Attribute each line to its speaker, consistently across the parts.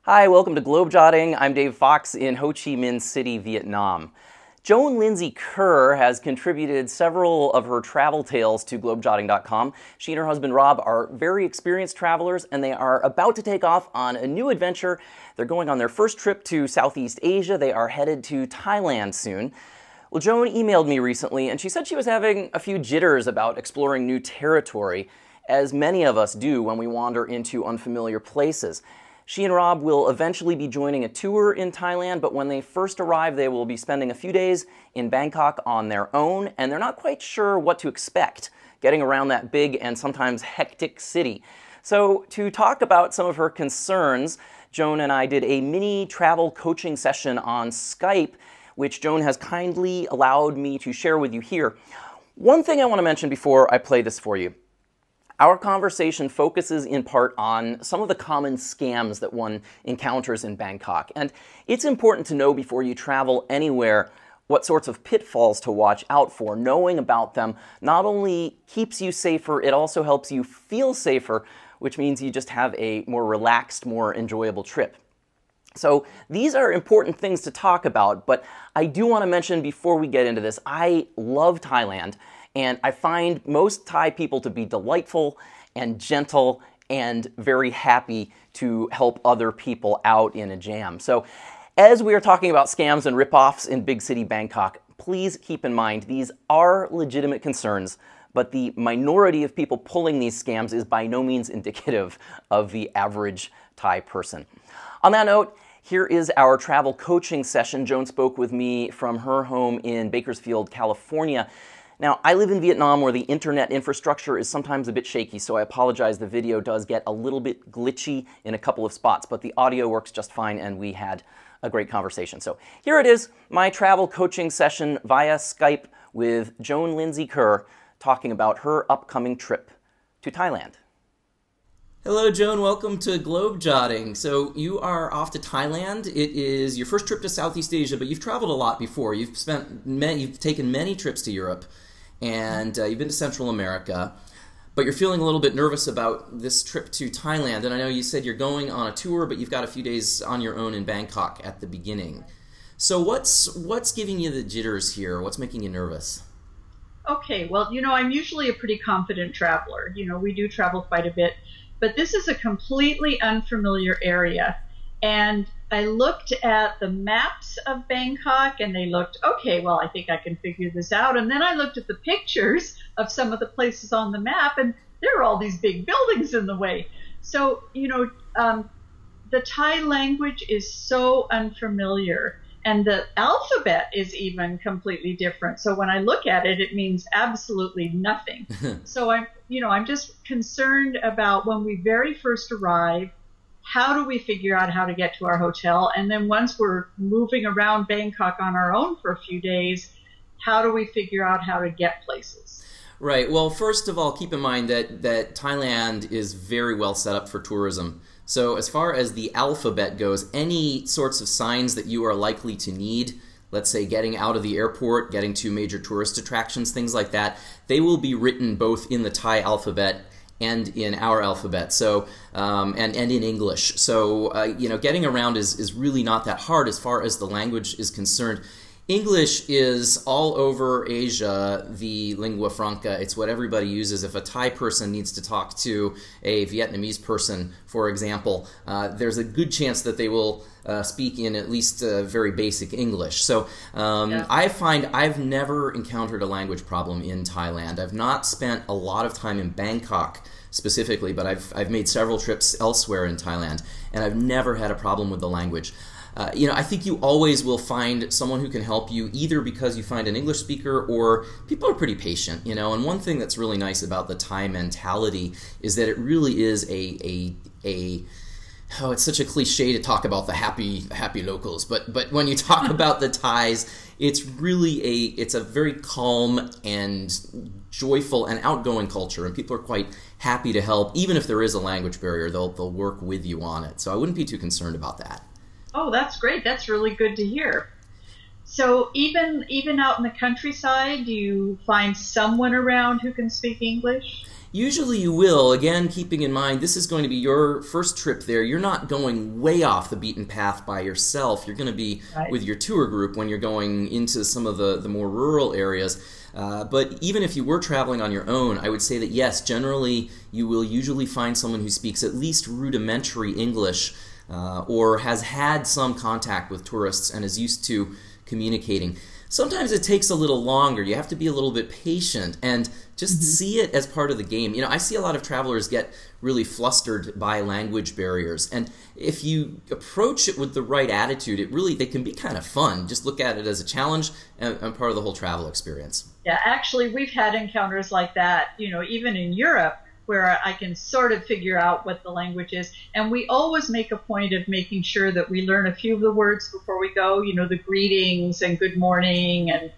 Speaker 1: Hi, welcome to Globejotting. I'm Dave Fox in Ho Chi Minh City, Vietnam. Joan Lindsay Kerr has contributed several of her travel tales to globejotting.com. She and her husband Rob are very experienced travelers, and they are about to take off on a new adventure. They're going on their first trip to Southeast Asia. They are headed to Thailand soon. Well, Joan emailed me recently, and she said she was having a few jitters about exploring new territory, as many of us do when we wander into unfamiliar places. She and Rob will eventually be joining a tour in Thailand, but when they first arrive, they will be spending a few days in Bangkok on their own, and they're not quite sure what to expect getting around that big and sometimes hectic city. So to talk about some of her concerns, Joan and I did a mini travel coaching session on Skype, which Joan has kindly allowed me to share with you here. One thing I want to mention before I play this for you. Our conversation focuses in part on some of the common scams that one encounters in Bangkok. And it's important to know before you travel anywhere what sorts of pitfalls to watch out for. Knowing about them not only keeps you safer, it also helps you feel safer, which means you just have a more relaxed, more enjoyable trip. So these are important things to talk about, but I do want to mention before we get into this, I love Thailand. And I find most Thai people to be delightful and gentle and very happy to help other people out in a jam. So as we are talking about scams and ripoffs in big city Bangkok, please keep in mind these are legitimate concerns, but the minority of people pulling these scams is by no means indicative of the average Thai person. On that note, here is our travel coaching session. Joan spoke with me from her home in Bakersfield, California. Now, I live in Vietnam where the internet infrastructure is sometimes a bit shaky, so I apologize. The video does get a little bit glitchy in a couple of spots, but the audio works just fine, and we had a great conversation. So here it is, my travel coaching session via Skype with Joan Lindsay Kerr talking about her upcoming trip to Thailand. Hello, Joan. Welcome to Globejotting. So you are off to Thailand. It is your first trip to Southeast Asia, but you've traveled a lot before. You've taken many trips to Europe, and you've been to Central America, but you're feeling a little bit nervous about this trip to Thailand. And I know you said you're going on a tour, but you've got a few days on your own in Bangkok at the beginning. So what's giving you the jitters here? What's making you nervous?
Speaker 2: Okay, well, I'm usually a pretty confident traveler. We do travel quite a bit, but this is a completely unfamiliar area. And I looked at the maps of Bangkok and they looked, okay, well, I think I can figure this out. And then I looked at the pictures of some of the places on the map and there are all these big buildings in the way. So, the Thai language is so unfamiliar and the alphabet is even completely different. So when I look at it, it means absolutely nothing. So I'm just concerned about when we very first arrive, how do we figure out how to get to our hotel? And then once we're moving around Bangkok on our own for a few days, how do we figure out how to get places?
Speaker 1: Right. Well, first of all, keep in mind that Thailand is very well set up for tourism. So as far as the alphabet goes, any sorts of signs that you are likely to need, let's say getting out of the airport, getting to major tourist attractions, things like that, they will be written both in the Thai alphabet and in our alphabet, so and in English. So getting around is really not that hard as far as the language is concerned. English is all over Asia the lingua franca. It's what everybody uses. If a Thai person needs to talk to a Vietnamese person, for example, there's a good chance that they will speak in at least very basic English. So yeah. I find I've never encountered a language problem in Thailand. I've not spent a lot of time in Bangkok specifically, but I've made several trips elsewhere in Thailand, and I've never had a problem with the language. I think you always will find someone who can help you, either because you find an English speaker or people are pretty patient, and one thing that's really nice about the Thai mentality is that it really is it's such a cliche to talk about the happy locals, but when you talk about the Thais, it's really it's a very calm and joyful and outgoing culture, and people are quite happy to help. Even if there is a language barrier, they'll work with you on it. So I wouldn't be too concerned about that.
Speaker 2: Oh, that's great. That's really good to hear. So even out in the countryside, do you find someone around who can speak English?
Speaker 1: Usually you will, again, keeping in mind this is going to be your first trip there. You're not going way off the beaten path by yourself. You're going to be with your tour group when you're going into some of the more rural areas. But even if you were traveling on your own, I would say that yes, generally you will usually find someone who speaks at least rudimentary English or has had some contact with tourists and is used to communicating. Sometimes it takes a little longer. You have to be a little bit patient and just see it as part of the game. You know, I see a lot of travelers get really flustered by language barriers, and if you approach it with the right attitude, they can be kind of fun. Just look at it as a challenge and part of the whole travel experience.
Speaker 2: Yeah, actually, we've had encounters like that, you know, even in Europe, where I can sort of figure out what the language is. And we always make a point of making sure that we learn a few of the words before we go, you know, the greetings and good morning and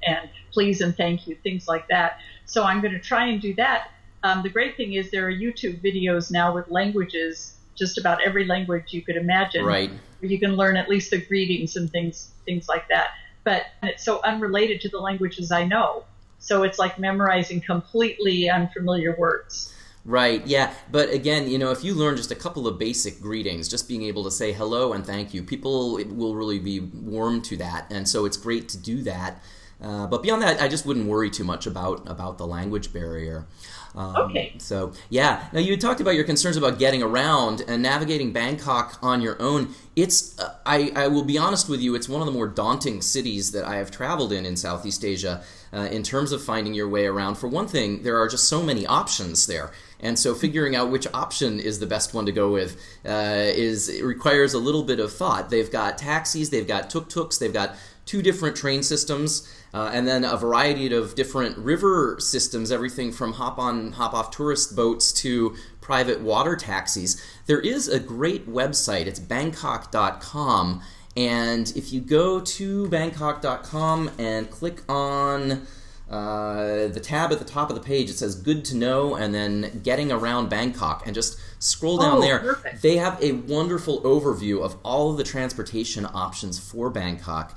Speaker 2: please and thank you, things like that. So I'm going to try and do that. The great thing is there are YouTube videos now with languages, just about every language you could imagine.
Speaker 1: Right.
Speaker 2: Where you can learn at least the greetings and things like that. But it's so unrelated to the languages I know. So it's like memorizing completely unfamiliar words.
Speaker 1: Right, yeah, but again, you know, if you learn just a couple of basic greetings, just being able to say hello and thank you, people will really be warm to that, and so it's great to do that. But beyond that, I just wouldn't worry too much about the language barrier.
Speaker 2: Okay.
Speaker 1: So, yeah. Now, you talked about your concerns about getting around and navigating Bangkok on your own. It's, I will be honest with you, it's one of the more daunting cities that I have traveled in Southeast Asia in terms of finding your way around. For one thing, there are just so many options there. And so figuring out which option is the best one to go with it requires a little bit of thought. They've got taxis, they've got tuk-tuks, they've got 2 different train systems, and then a variety of different river systems, everything from hop-on, hop-off tourist boats to private water taxis. There is a great website, it's Bangkok.com, and if you go to Bangkok.com and click on the tab at the top of the page, it says Good to Know and then Getting Around Bangkok, and just scroll down there.
Speaker 2: Perfect.
Speaker 1: They have a wonderful overview of all of the transportation options for Bangkok.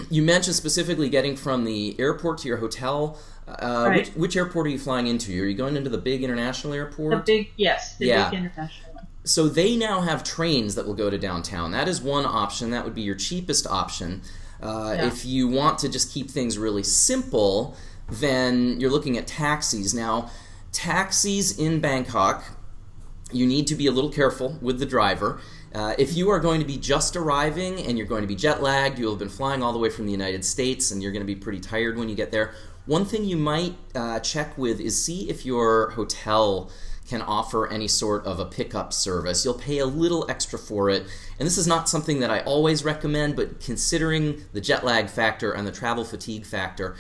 Speaker 1: You mentioned specifically getting from the airport to your hotel.
Speaker 2: Right.
Speaker 1: Which airport are you flying into? Are you going into the big international airport?
Speaker 2: Yes, the big international one.
Speaker 1: So they now have trains that will go to downtown. That is one option. That would be your cheapest option. If you want to just keep things really simple, then you're looking at taxis. Now, taxis in Bangkok, you need to be a little careful with the driver. If you are going to be just arriving and you're going to be jet lagged, you'll have been flying all the way from the United States and you're going to be pretty tired when you get there, one thing you might check with is see if your hotel can offer any sort of a pickup service. You'll pay a little extra for it, and this is not something that I always recommend, but considering the jet lag factor and the travel fatigue factor,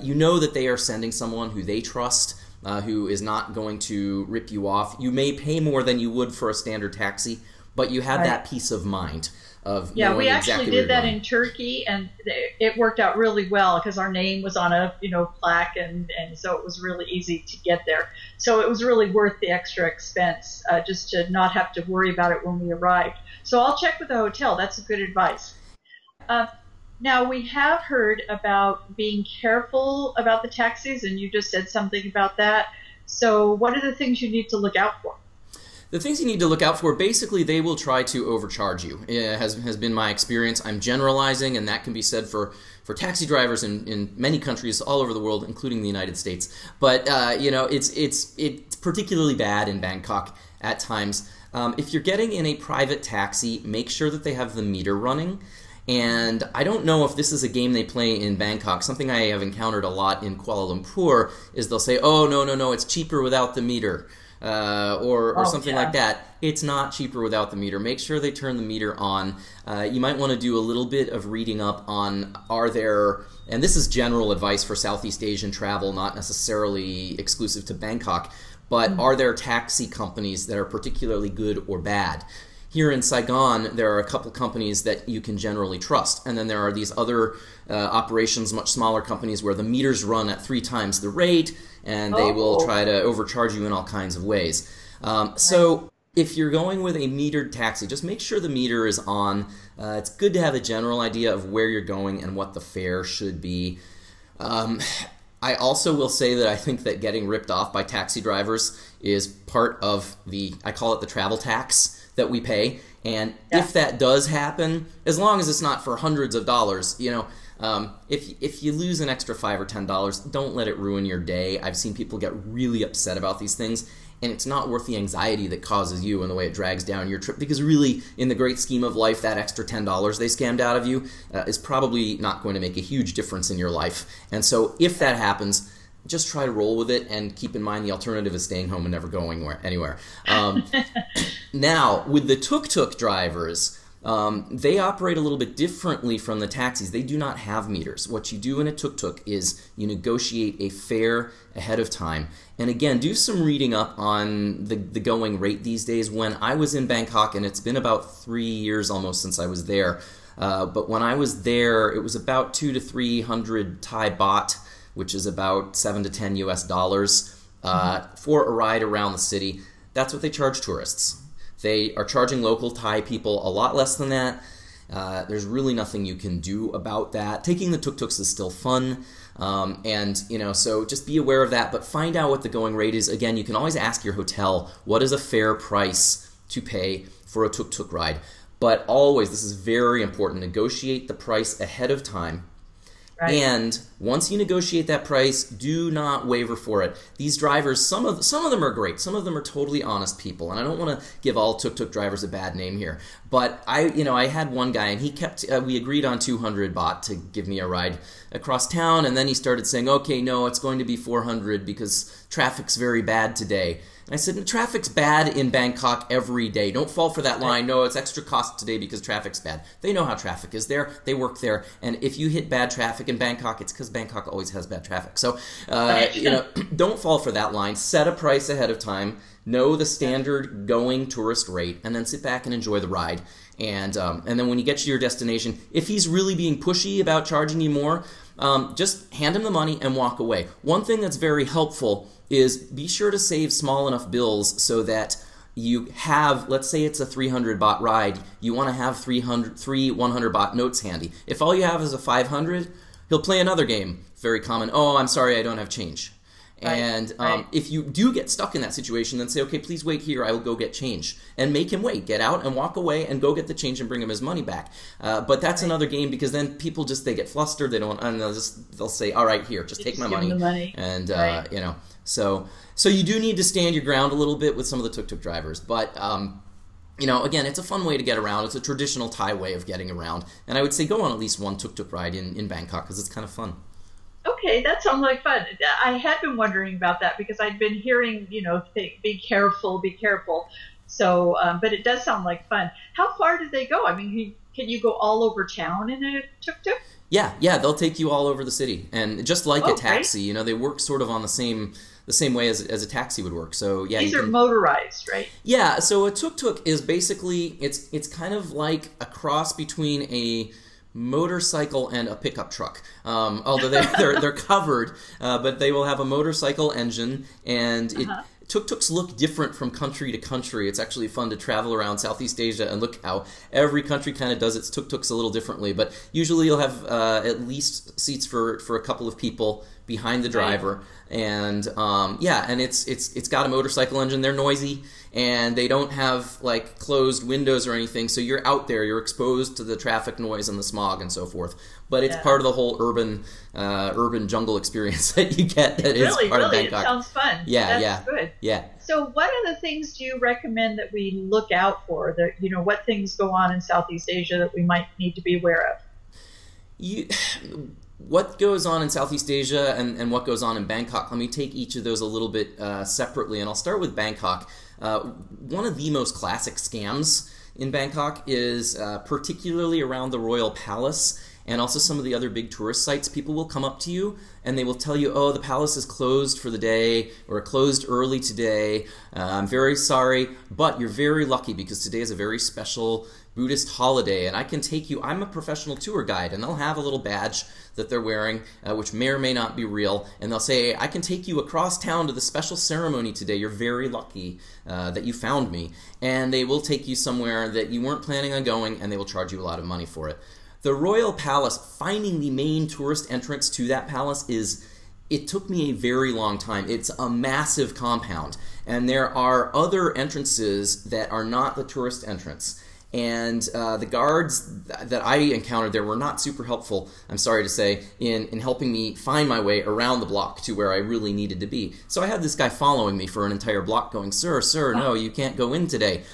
Speaker 1: you know that they are sending someone who they trust, who is not going to rip you off. You may pay more than you would for a standard taxi, but you have that peace of mind of knowing
Speaker 2: we actually
Speaker 1: exactly
Speaker 2: did that in Turkey, and it worked out really well because our name was on a plaque, and so it was really easy to get there. So it was really worth the extra expense just to not have to worry about it when we arrived. So I'll check with the hotel. That's good advice. Now, we have heard about being careful about the taxis, and you just said something about that. So what are the things you need to look out for?
Speaker 1: The things you need to look out for, basically they will try to overcharge you. It has been my experience. I'm generalizing, and that can be said for taxi drivers in many countries all over the world, including the United States. But it's particularly bad in Bangkok at times. If you're getting in a private taxi, make sure that they have the meter running. And I don't know if this is a game they play in Bangkok. Something I have encountered a lot in Kuala Lumpur is they'll say, oh, no, it's cheaper without the meter. Or something like that. It's not cheaper without the meter. Make sure they turn the meter on. You might want to do a little bit of reading up on are there, and this is general advice for Southeast Asian travel, not necessarily exclusive to Bangkok, but are there taxi companies that are particularly good or bad? Here in Saigon, there are a couple companies that you can generally trust, and then there are these other operations, much smaller companies, where the meters run at 3 times the rate, and they will try to overcharge you in all kinds of ways. So if you're going with a metered taxi, just make sure the meter is on. It's good to have a general idea of where you're going and what the fare should be. I also will say that I think that getting ripped off by taxi drivers is part of I call it the travel tax that we pay. And if that does happen, as long as it's not for hundreds of dollars, if you lose an extra $5 or $10, don't let it ruin your day. I've seen people get really upset about these things, and it's not worth the anxiety that causes you and the way it drags down your trip, because really, in the great scheme of life, that extra $10 they scammed out of you is probably not going to make a huge difference in your life. And so if that happens, just try to roll with it, and keep in mind the alternative is staying home and never going anywhere. Now, with the tuk-tuk drivers, they operate a little bit differently from the taxis. They do not have meters. What you do in a tuk-tuk is you negotiate a fare ahead of time. And again, do some reading up on the going rate these days. When I was in Bangkok, and it's been about 3 years almost since I was there, but when I was there, it was about 200 to 300 Thai baht, which is about $7 to $10 US, for a ride around the city. That's what they charge tourists. They are charging local Thai people a lot less than that. There's really nothing you can do about that. Taking the tuk-tuks is still fun, so just be aware of that, but find out what the going rate is. Again, you can always ask your hotel, what is a fair price to pay for a tuk-tuk ride? But always, this is very important, negotiate the price ahead of time. Right. And once you negotiate that price, do not waver for it. These drivers, some of them are great. Some of them are totally honest people, and I don't want to give all tuk-tuk drivers a bad name here. But I had one guy, and he kept. We agreed on 200 baht to give me a ride across town, and then he started saying, "Okay, no, it's going to be 400 because traffic's very bad today." And I said, traffic's bad in Bangkok every day. Don't fall for that line. No, it's extra cost today because traffic's bad. They know how traffic is there. They work there. And if you hit bad traffic in Bangkok, it's because Bangkok always has bad traffic. So, don't fall for that line. Set a price ahead of time. Know the standard going tourist rate, and then sit back and enjoy the ride. And then when you get to your destination, if he's really being pushy about charging you more, just hand him the money and walk away. One thing that's very helpful is be sure to save small enough bills so that you have, let's say it's a 300 baht ride, you want to have three 100 baht notes handy. If all you have is a 500, he'll play another game. Very common. Oh, I'm sorry, I don't have change. Right, and if you do get stuck in that situation, then say, okay, please wait here, I will go get change. And make him wait. Get out and walk away and go get the change and bring him his money back. But that's another game, because then people they get flustered, and they'll say, all right, here, just take my money. And, so you do need to stand your ground a little bit with some of the tuk-tuk drivers. But, again, it's a fun way to get around. It's a traditional Thai way of getting around. And I would say go on at least one tuk-tuk ride in Bangkok, because it's kind of fun.
Speaker 2: Okay, that sounds like fun. I had been wondering about that because I'd been hearing, be careful, be careful. So, but it does sound like fun. How far do they go? I mean, can you go all over town in a tuk-tuk? Yeah,
Speaker 1: they'll take you all over the city, and just like a taxi, they work sort of on the same way as a taxi would work. So yeah,
Speaker 2: these are motorized, right?
Speaker 1: Yeah, so a tuk-tuk is basically it's kind of like a cross between a motorcycle and a pickup truck. Although they're covered, but they will have a motorcycle engine, and tuk-tuks look different from country to country. It's actually fun to travel around Southeast Asia and look how every country kind of does its tuk-tuks a little differently. But usually you'll have at least seats for a couple of people behind the driver, and and it's got a motorcycle engine. They're noisy, and they don't have like closed windows or anything, so you're out there, you're exposed to the traffic noise and the smog and so forth. But it's part of the whole urban jungle experience that you get. That is part of Bangkok.
Speaker 2: It sounds fun. That's good.
Speaker 1: Yeah.
Speaker 2: So, what are the things do you recommend that we look out for? That what things go on in Southeast Asia that we might need to be aware of?
Speaker 1: What goes on in Southeast Asia and what goes on in Bangkok? Let me take each of those a little bit separately, and I'll start with Bangkok. One of the most classic scams in Bangkok is particularly around the Royal Palace and also some of the other big tourist sites. People will come up to you and they will tell you, oh, the palace is closed for the day, or closed early today. I'm very sorry, but you're very lucky because today is a very special Buddhist holiday, and I can take you. I'm a professional tour guide, and they'll have a little badge that they're wearing, which may or may not be real, and they'll say, I can take you across town to the special ceremony today. You're very lucky that you found me. And they will take you somewhere that you weren't planning on going, and they will charge you a lot of money for it. The Royal Palace, finding the main tourist entrance to that palace is it took me a very long time. It's a massive compound, and there are other entrances that are not the tourist entrance. And the guards that I encountered there were not super helpful, I'm sorry to say, in helping me find my way around the block to where I really needed to be. So I had this guy following me for an entire block going, "Sir, no, you can't go in today."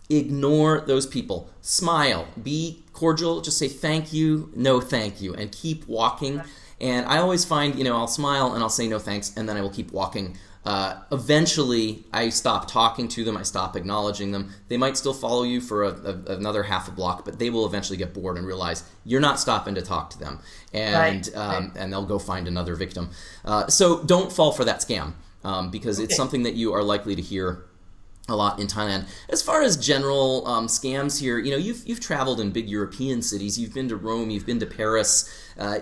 Speaker 1: Ignore those people. Smile. Be cordial. Just say thank you, no thank you, and keep walking. And I always find, I'll smile and I'll say no thanks, and then I will keep walking. Eventually, I stop talking to them. I stop acknowledging them. They might still follow you for another half a block, but they will eventually get bored and realize you're not stopping to talk to them, and and they'll go find another victim. So don't fall for that scam, because it's something that you are likely to hear a lot in Thailand. As far as general scams here, you've traveled in big European cities. You've been to Rome. You've been to Paris.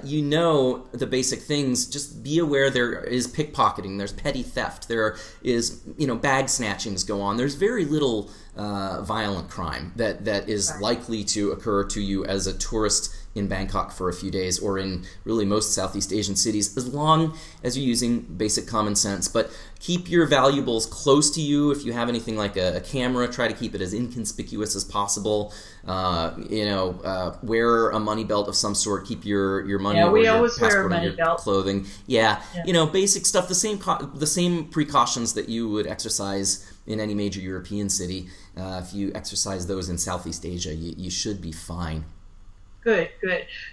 Speaker 1: You know the basic things. Just be aware there is pickpocketing. There's petty theft. There is, bag snatchings go on. There's very little violent crime that is likely to occur to you as a tourist in Bangkok for a few days, or in really most Southeast Asian cities, as long as you're using basic common sense. But keep your valuables close to you. If you have anything like a camera, try to keep it as inconspicuous as possible. Wear a money belt of some sort. Keep your money or
Speaker 2: we
Speaker 1: your
Speaker 2: always wear a
Speaker 1: passport
Speaker 2: money
Speaker 1: on your
Speaker 2: belt.
Speaker 1: clothing. Basic stuff. The same precautions that you would exercise in any major European city. If you exercise those in Southeast Asia, you should be fine.
Speaker 2: Good.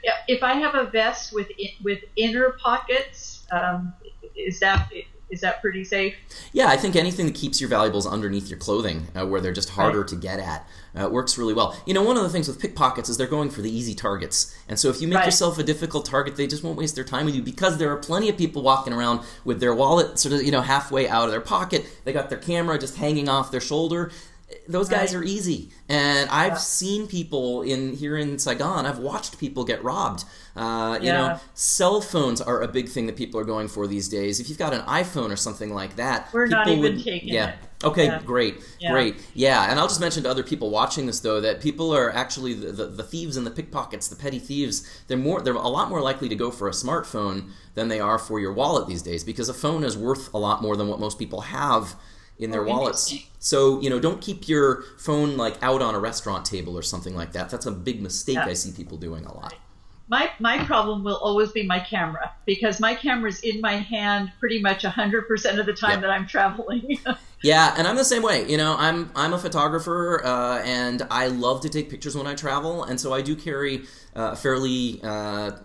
Speaker 2: Yeah, if I have a vest with inner pockets, is that pretty safe?
Speaker 1: Yeah, I think anything that keeps your valuables underneath your clothing, where they're just harder to get at, works really well. One of the things with pickpockets is they're going for the easy targets. And so if you make yourself a difficult target, they just won't waste their time with you, because there are plenty of people walking around with their wallet sort of, halfway out of their pocket. They got their camera just hanging off their shoulder. Those guys are easy, and I've seen people here in Saigon. I've watched people get robbed. Cell phones are a big thing that people are going for these days. If you've got an iPhone or something like that,
Speaker 2: we're not even taking it.
Speaker 1: Okay, great. Yeah, and I'll just mention to other people watching this, though, that people are actually the thieves and the pickpockets, the petty thieves. They're a lot more likely to go for a smartphone than they are for your wallet these days, because a phone is worth a lot more than what most people have in their wallets. So, don't keep your phone out on a restaurant table or something like that. That's a big mistake I see people doing a lot.
Speaker 2: My problem will always be my camera, because my camera's in my hand pretty much 100% of the time that I'm traveling.
Speaker 1: Yeah, and I'm the same way. I'm a photographer, and I love to take pictures when I travel, and so I do carry a fairly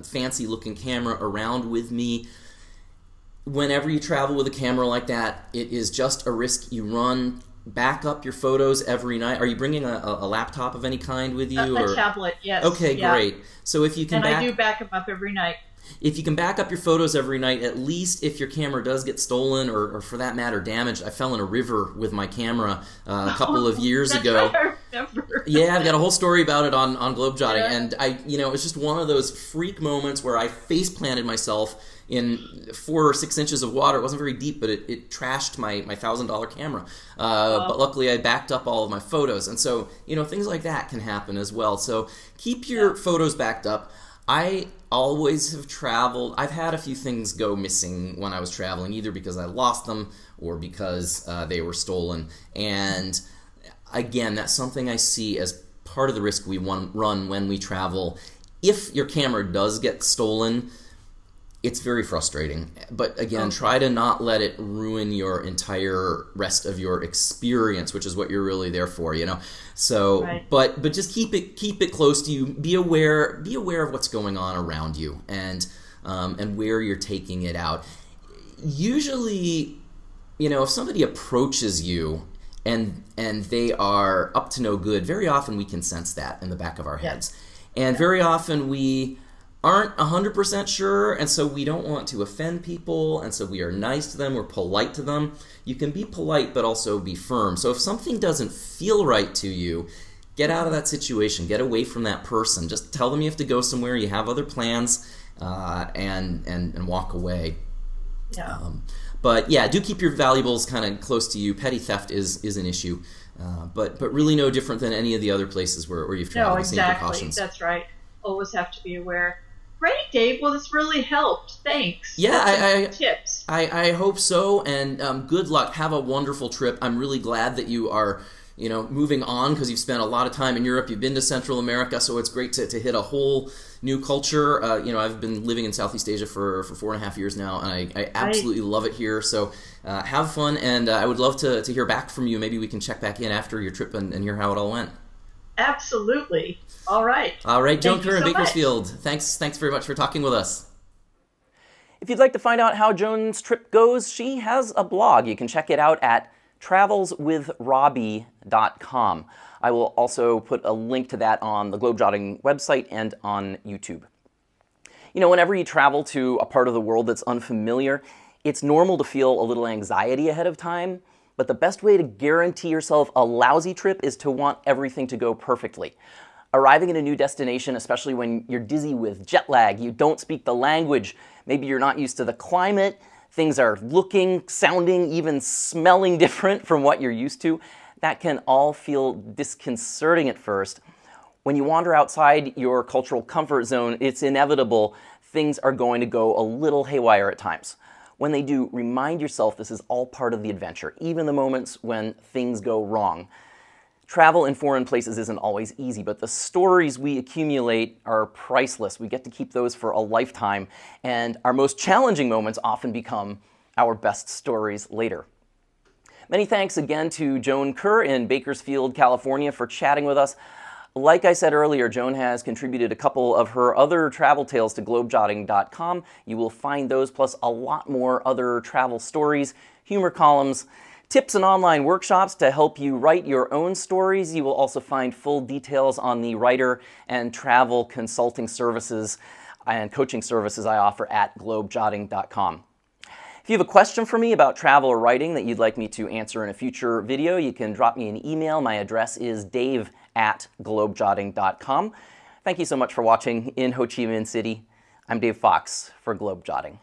Speaker 1: fancy-looking camera around with me. Whenever you travel with a camera like that, it is just a risk you run. Back up your photos every night. Are you bringing a laptop of any kind with you?
Speaker 2: A tablet, yes.
Speaker 1: Okay, great. So if you can
Speaker 2: I do back them up every night.
Speaker 1: If you can back up your photos every night, at least if your camera does get stolen or for that matter damaged. I fell in a river with my camera a couple of years ago.
Speaker 2: I remember.
Speaker 1: Yeah, I've got a whole story about it on Globejotting, and it's just one of those freak moments where I face planted myself in 4 or 6 inches of water. It wasn't very deep, but it trashed my $1,000 camera. But luckily I backed up all of my photos. And so, things like that can happen as well. So keep your photos backed up. I always have traveled. I've had a few things go missing when I was traveling, either because I lost them or because they were stolen. And again, that's something I see as part of the risk we run when we travel. If your camera does get stolen, it's very frustrating. But again, try to not let it ruin your entire rest of your experience, which is what you're really there for, So, but just keep it close to you. Be aware of what's going on around you, and where you're taking it out. Usually, if somebody approaches you and they are up to no good, very often we can sense that in the back of our heads. And very often we aren't 100% sure, and so we don't want to offend people, and so we are nice to them, we're polite to them. You can be polite but also be firm. So if something doesn't feel right to you, get out of that situation, get away from that person. Just tell them you have to go somewhere, you have other plans, and walk away.
Speaker 2: Yeah.
Speaker 1: But yeah, do keep your valuables kind of close to you. Petty theft is an issue, but really no different than any of the other places where you've traveled.
Speaker 2: No, exactly.
Speaker 1: The same precautions.
Speaker 2: That's right. Always have to be aware. Great, Dave. Well, this really helped. Thanks.
Speaker 1: Yeah,
Speaker 2: Tips.
Speaker 1: I hope so, and good luck. Have a wonderful trip. I'm really glad that you are, moving on, because you've spent a lot of time in Europe. You've been to Central America, so it's great to hit a whole new culture. I've been living in Southeast Asia for 4.5 years now, and I absolutely love it here. So have fun, and I would love to hear back from you. Maybe we can check back in after your trip and hear how it all went.
Speaker 2: Absolutely. All right.
Speaker 1: All right, Joan Kerr in
Speaker 2: so
Speaker 1: Bakersfield. Thanks very much for talking with us. If you'd like to find out how Joan's trip goes, she has a blog. You can check it out at travelswithrobbie.com. I will also put a link to that on the Globejotting website and on YouTube. Whenever you travel to a part of the world that's unfamiliar, it's normal to feel a little anxiety ahead of time, but the best way to guarantee yourself a lousy trip is to want everything to go perfectly. Arriving at a new destination, especially when you're dizzy with jet lag, you don't speak the language, maybe you're not used to the climate, things are looking, sounding, even smelling different from what you're used to, that can all feel disconcerting at first. When you wander outside your cultural comfort zone, it's inevitable things are going to go a little haywire at times. When they do, remind yourself this is all part of the adventure, even the moments when things go wrong. Travel in foreign places isn't always easy, but the stories we accumulate are priceless. We get to keep those for a lifetime, and our most challenging moments often become our best stories later. Many thanks again to Joan Kerr in Bakersfield, California for chatting with us. Like I said earlier, Joan has contributed a couple of her other travel tales to Globejotting.com. You will find those, plus a lot more other travel stories, humor columns, tips and online workshops to help you write your own stories. You will also find full details on the writer and travel consulting services and coaching services I offer at Globejotting.com. If you have a question for me about travel or writing that you'd like me to answer in a future video, you can drop me an email. My address is dave@globejotting.com. Thank you so much for watching in Ho Chi Minh City. I'm Dave Fox for Globejotting.